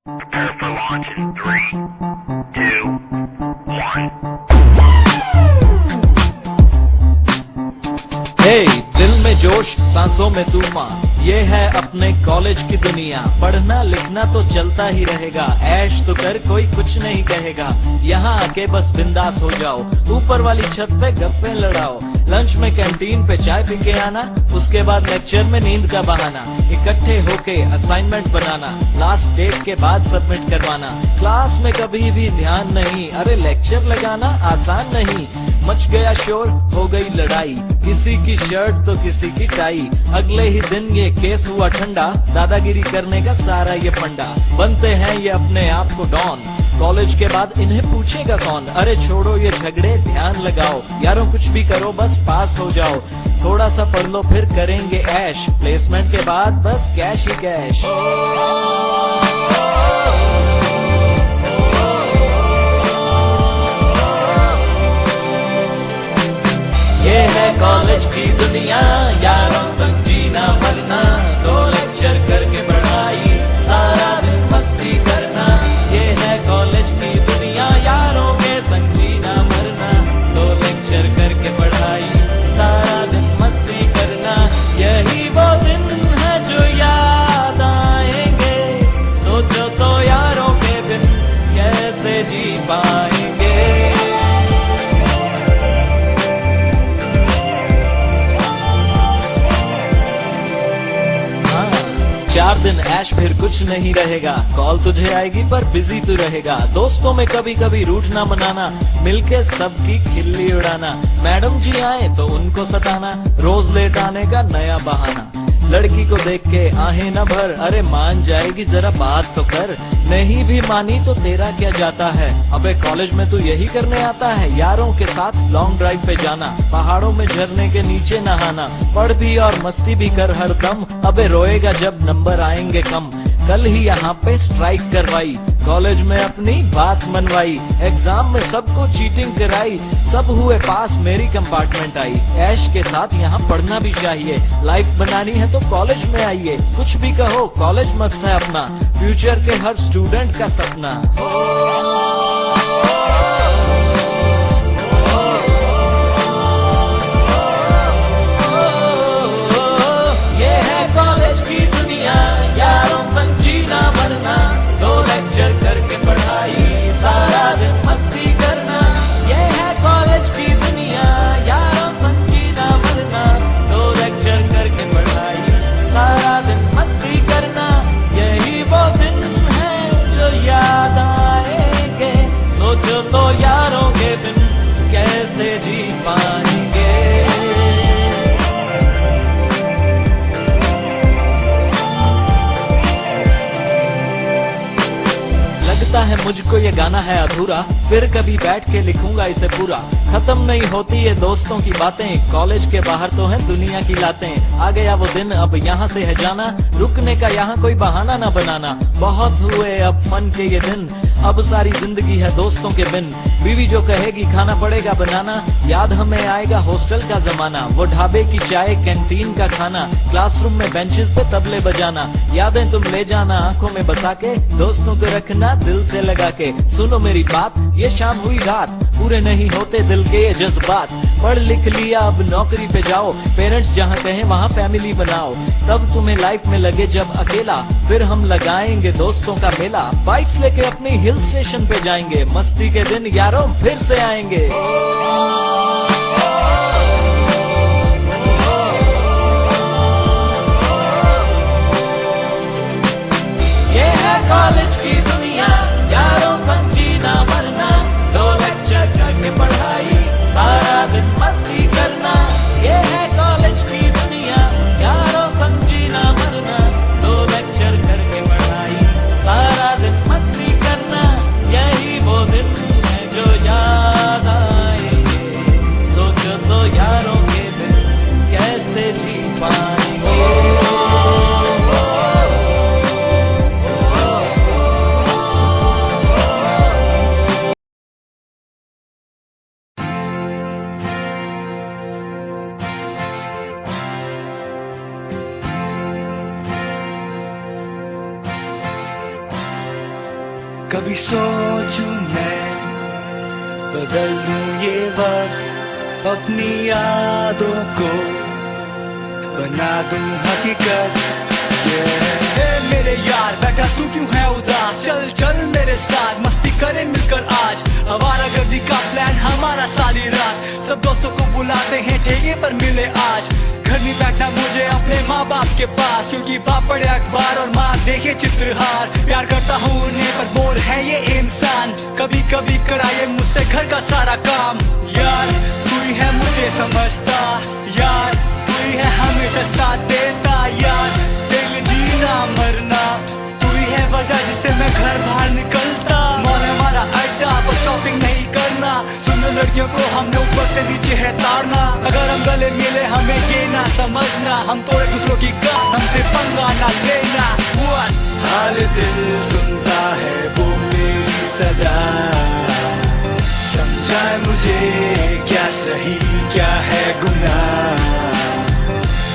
Prepare for launch in 3, 2, 1. हे दिल में जोश सांसों में तूफान, ये है अपने कॉलेज की दुनिया। पढ़ना लिखना तो चलता ही रहेगा, ऐश तो कर कोई कुछ नहीं कहेगा। यहाँ आके बस बिंदास हो जाओ, ऊपर वाली छत पे गप्पे लड़ाओ। लंच में कैंटीन पे चाय पी के आना, उसके बाद लेक्चर में नींद का बहाना। इकट्ठे होके असाइनमेंट बनाना, लास्ट डेट के बाद सबमिट करवाना। क्लास में कभी भी ध्यान नहीं, अरे लेक्चर लगाना आसान नहीं। मच गया शोर, हो गई लड़ाई, किसी की शर्ट तो किसी की टाई। अगले ही दिन ये केस हुआ ठंडा, दादागिरी करने का सारा ये फंडा। बनते हैं ये अपने आप को डॉन, कॉलेज के बाद इन्हें पूछेगा कौन। अरे छोड़ो ये झगड़े, ध्यान लगाओ यारों, कुछ भी करो बस पास हो जाओ। थोड़ा सा पढ़ लो फिर करेंगे ऐश, प्लेसमेंट के बाद बस कैश ही कैश। ये है कॉलेज की दुनिया, यारों संग जीना मरना। दो लेक्चर करके पढ़ाई, सारा दिन मस्ती करना। ये है कॉलेज की दुनिया, यारों के संग जीना मरना। दो लेक्चर करके पढ़ाई, सारा दिन मस्ती करना। यही वो दिन है जो याद आएंगे, सोचो तो यारों के दिन कैसे जी पाएंगे। 4 दिन ऐश फिर कुछ नहीं रहेगा, कॉल तुझे आएगी पर बिजी तू रहेगा। दोस्तों में कभी कभी रूठना मनाना, मिलके सबकी खिल्ली उड़ाना। मैडम जी आए तो उनको सताना, रोज लेट आने का नया बहाना। लड़की को देख के आहें न भर, अरे मान जाएगी जरा बात तो कर। नहीं भी मानी तो तेरा क्या जाता है, अबे कॉलेज में तू यही करने आता है। यारों के साथ लॉन्ग ड्राइव पे जाना, पहाड़ों में झरने के नीचे नहाना। पढ़ भी और मस्ती भी कर हर दम, अबे रोएगा जब नंबर आएंगे कम। कल ही यहाँ पे स्ट्राइक करवाई, कॉलेज में अपनी बात मनवाई। एग्जाम में सबको चीटिंग कराई, सब हुए पास मेरी कंपार्टमेंट आई। ऐश के साथ यहाँ पढ़ना भी चाहिए, लाइफ बनानी है तो कॉलेज में आइए। कुछ भी कहो कॉलेज मस्त है अपना, फ्यूचर के हर स्टूडेंट का सपना। ये है कॉलेज की दुनिया, यारों संग जीना मरना। दो लेक्चर करके पढ़ाई, सारा दिन मस्ती करना। ये है कॉलेज की दुनिया, यारों संग जीना मरना। दो लेक्चर करके पढ़ाई, सारा दिन मस्ती करना। यही वो दिन है जो याद आएंगे, सोचो तो यारों के दिन कैसे जी पाएंगे। लगता है मुझको ये गाना है अधूरा, फिर कभी बैठ के लिखूंगा इसे पूरा। खत्म नहीं होती ये दोस्तों की बातें, कॉलेज के बाहर तो है दुनिया की लातें। आ गया वो दिन, अब यहाँ से है जाना, रुकने का यहाँ कोई बहाना ना बनाना। बहुत हुए अब फन के ये दिन, अब सारी जिंदगी है दोस्तों के बिन। बीवी जो कहेगी खाना पड़ेगा बनाना, याद हमें आएगा हॉस्टल का जमाना। वो ढाबे की चाय, कैंटीन का खाना, क्लासरूम में बेंचेस पे तबले बजाना। यादें तुम ले जाना आंखों में बसा के, दोस्तों को रखना दिल से लगा के। सुनो मेरी बात, ये शाम हुई रात, पूरे नहीं होते दिल के ये जज्बात। पढ़ लिख लिया अब नौकरी पे जाओ, पेरेंट्स जहाँ कहें वहाँ फैमिली बनाओ। तब तुम्हें लाइफ में लगे जब अकेला, फिर हम लगाएंगे दोस्तों का मेला। बाइक्स लेके अपनी हिल स्टेशन पे जाएंगे, मस्ती के दिन यारों फिर से आएंगे। ये है कॉलेज की दुनिया, यारों संग जीना मरना। दो लेक्चर करके पढ़ाई, सारा दिन मस्ती करना। ये है कॉलेज की दुनिया, यारों संग जीना मरना। दो लेक्चर करके पढ़ाई, सारा दिन मस्ती करना। यही वो दिन है जो याद आएंगे। कभी सोचूं मैं बदल दूं ये वक्त, अपनी यादों को बना दूं हकीकत। मेरे यार बैठा तू क्यों है उदास, चल चल मेरे साथ मस्ती करें मिलकर आज। आवारागर्दी का प्लान हमारा सारी रात, सब दोस्तों को बुलाते हैं ठेके पर मिले आज। घर में बैठना मुझे अपने माँ बाप के पास, क्योंकि बाप पढ़े अखबार और माँ देखे चित्रहार। प्यार करता हूँ उन्हें पर बोर है ये इंसान, कभी कभी कराए मुझसे घर का सारा काम। यार तू ही है मुझे समझता, यार तू ही है हमेशा साथ देता। यार दिल जीना मरना तू ही है वजह जिससे मैं घर बाहर निकलता। मॉल हमारा अड्डा पर शॉपिंग नहीं करना, सुंदर लड़कियों को हमने ऊपर से नीचे है ताड़ना। अगर हम गले मिले हमें ये ना समझना, हम तोड़े दूसरों की गान हमसे पंगा ना लेना। हाल दिल सुनता है वो मेरी सदा, समझाए मुझे क्या सही क्या है गुनाह।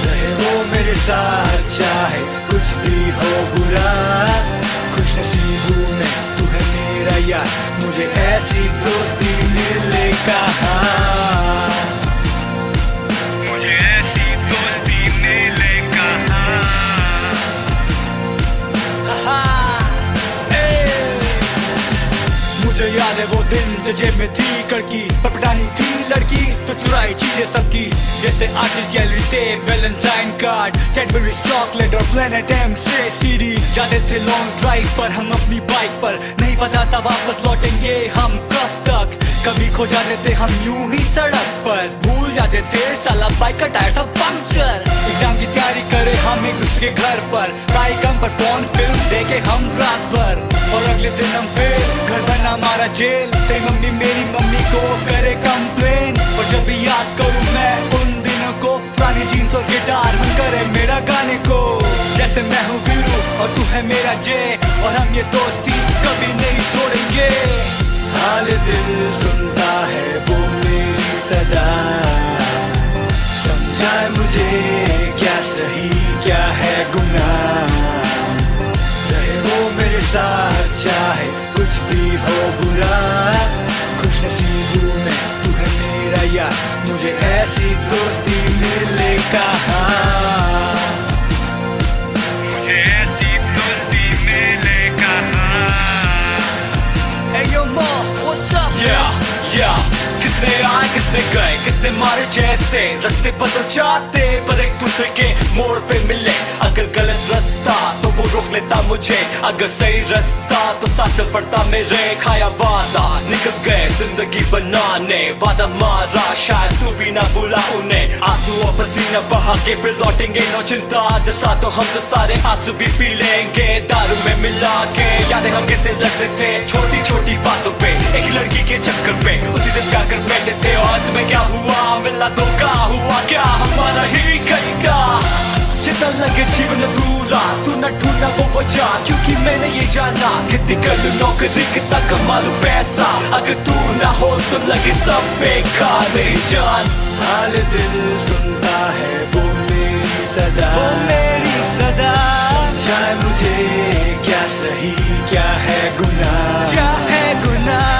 रहे वो मेरे साथ चाहे कुछ भी हो बुरा, खुश नसीब हूँ मैं तू है मेरा यार, मुझे ऐसी दोस्ती मिले कहाँ। मुझे ऐसी दोस्ती मिले कहाँ। मुझे याद है वो दिन जो जेब में थी कड़की, पटपटानी थी लड़की तो चुराई चीजें सबकी, जैसे आर्टिस्ट गैलरी से वैलेंटाइन कार्ड, कैडबरी चॉकलेट और प्लेनेट एम से सीडी। जाते थे लॉन्ग ड्राइव पर हम अपनी बाइक पर, नहीं पता था वापस लौटेंगे हम कब तक। कभी खो जाते थे हम यूं ही सड़क पर, भूल जाते थे साला बाइक का टायर था पंक्चर। एग्जाम की तैयारी करे हम एक दूसरे के घर पर, कार्यक्रम पर पॉर्न फिल्म देखे हम रात भर, और अगले दिन हम फेल, घर बना हमारा जेल। तेरी मम्मी मेरी मम्मी को करे कंप्लेन, और जब भी याद करूँ मैं उन दिनों को, पुरानी जीन्स और गिटार मन करे मेरा गाने को। जैसे मैं हूँ वीरू और तू है मेरा जे, और हम ये दोस्ती कभी नहीं छोड़ेंगे। हाल दिल सुनता है वो मेरी सदा, समझाए मुझे क्या सही क्या है गुनाह। रहे वो मेरे साथ चाहे कुछ भी हो बुरा, खुश नसीब हूँ मैं तू है मेरा यार, मुझे ऐसी दोस्ती मिले कहाँ। मुझे ऐसी दोस्ती मिले कहाँ। Hey yo Mo, what's up? Yeah, कितने आए कितने गए कितने मारे जैसे, रास्ते बदल जाते पर एक दूसरे के मोड़ पे मिले। अगर गलत रास्ता तो वो रोक लेता मुझे, अगर सही रास्ता तो साथ चल पड़ता मेरे। खाया वादा निकल गए जिंदगी बनाने, वादा मारा शायद तू भी ना भूला उन्हें। आंसू और पसीना बहा के फिर लौटेंगे नो चिंता, जैसा तो हम तो सारे आंसू भी पी लेंगे दारू में मिला के। यादें हम कैसे लगते थे छोटी छोटी बातों पे, एक लड़की के चक्कर पे उसी दिन क्या कर बैठे थे, और अंत में क्या हुआ मिलना धोखा हुआ क्या हमारा ही कहेगा। जितना लगे जीवन अधूरा तू न ढूंढना वो वजह, क्योंकि मैंने ये जाना कितनी कर लूं नौकरी कितना कमा लूं पैसा, अगर तू ना हो तो लगे सब बेकार मेरी जान। हाल दिल सुनता है वो मेरी सदा, वो मेरी सदा, समझाए मुझे क्या सही क्या है गुनाह, क्या है गुनाह।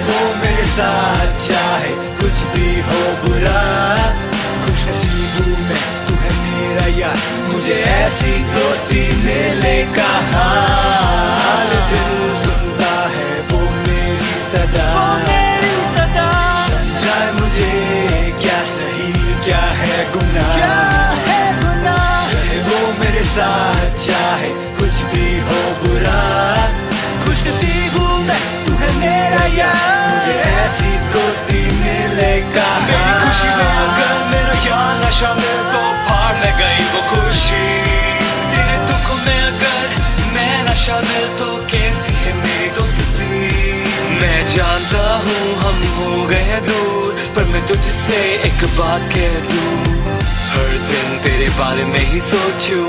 वो मेरे साथ चाहे कुछ भी हो बुरा, खुश नसीब हूँ मैं तू है मेरा यार, मुझे ऐसी दोस्ती मिले कहाँ। हाल दिल सुनता है वो मेरी सदा, वो मेरी सदा, समझाए मुझे क्या सही क्या है गुनाह, क्या है गुनाह। रहे वो मेरे साथ चाहे कुछ भी हो बुरा, खुश नसीब हूँ मैं तू है मेरा यार, मुझे ऐसी दोस्ती मिले कहाँ। मेरी खुशी में अगर मेरा यार न शामिल तो फाड़ ले गई वो खुशी, तेरे दुख में अगर मैं न शामिल तो कैसी है मेरी दोस्ती। मैं जानता हूँ हम हो गए दूर, पर मैं तुझसे एक बात कह दूँ, हर दिन तेरे बारे में ही सोचूं,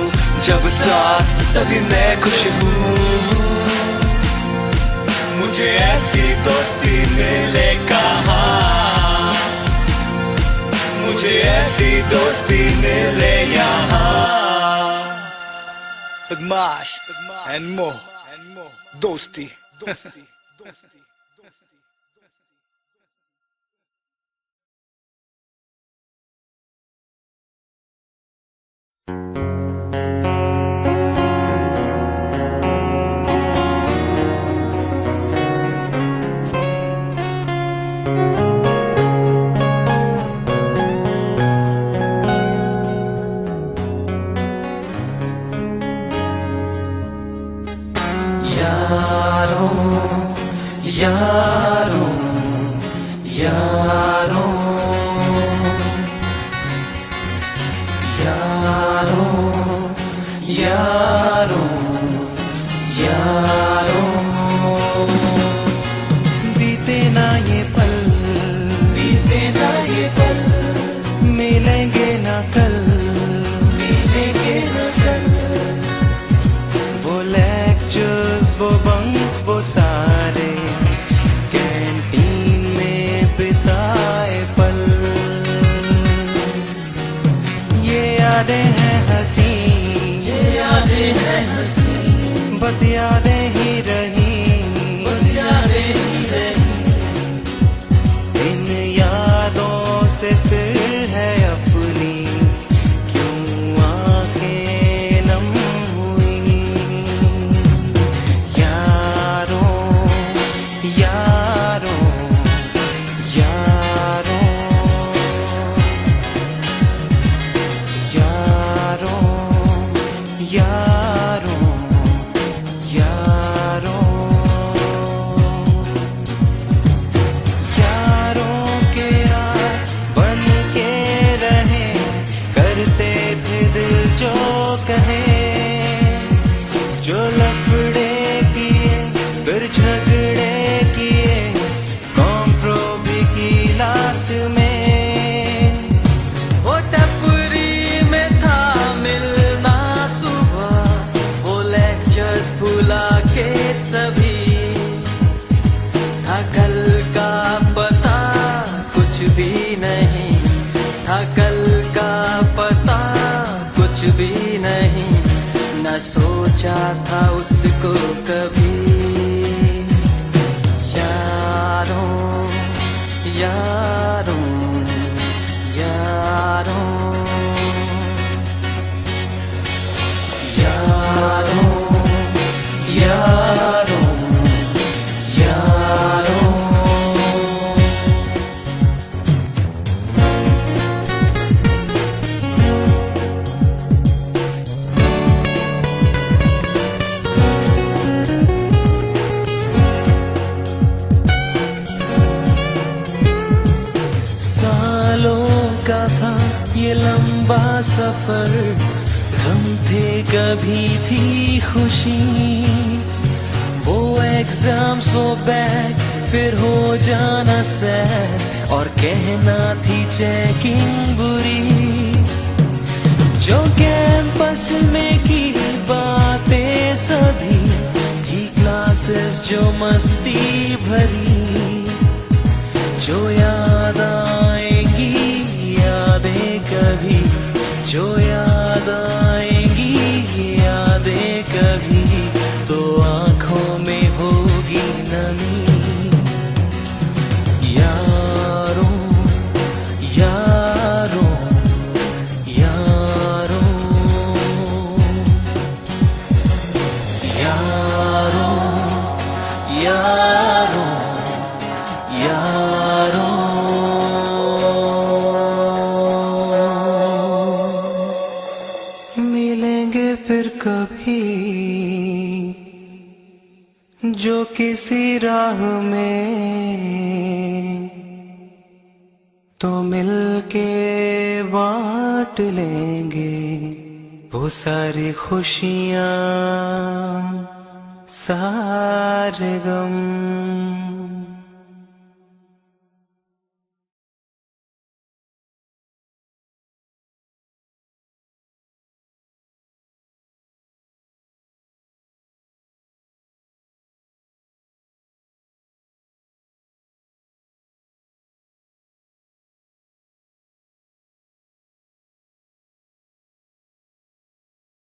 जब साथ तभी मैं खुश हूँ। मुझे ऐसी दोस्ती मिले कहाँ, मुझे ऐसी दोस्ती मिले यहाँ। बदमाश एंड मोह दोस्ती दोस्ती दोस्ती दोस्ती यारों यारों यारों यारों यारों बीते ना ये पल बीते ना ये पल मिलेंगे ना कल मिलेंगे ना कल वो लेक्चर्स वो बंक वो सारे कैंटीन में बिताए पल ये यादें हैं हंसी ये यादें हैं हंसी बस यादें ही रही बस यादें ही रही इन यादों से फिर है अपनी क्यों आंखें नम हुई यारों यारों यारों यारों यारों यारों यारों के यार बन के रहे करते थे दिल जो कहे जो लफड़े किए फिर झगड़े किए कॉम्प्रो भी की लास्ट में वो टपरी में था मिलना सुबह वो लेक्चर्स भुला के सभी था कल का पता कुछ भी नहीं था कल का पता कुछ भी नहीं न सोचा था उसको कभी यारों यारों यारों यारों यारों यारों सालों का था ये लंबा सफर गम थे कभी थी खुशी वो एग्जाम्स वो बैक फिर हो जाना सैड और कहना थी चेकिंग बुरी जो कैंपस में की बातें सभी थी क्लासेस जो मस्ती भरी जो याद आएंगी यादें कभी जो याद आएंगी यादें कभी तो आंखों में होगी नमी यारों यारों यारों यारों यारों यारों मिलेंगे फिर कभी जो किसी राह में तो मिलके बांट लेंगे वो सारी खुशियाँ सारे गम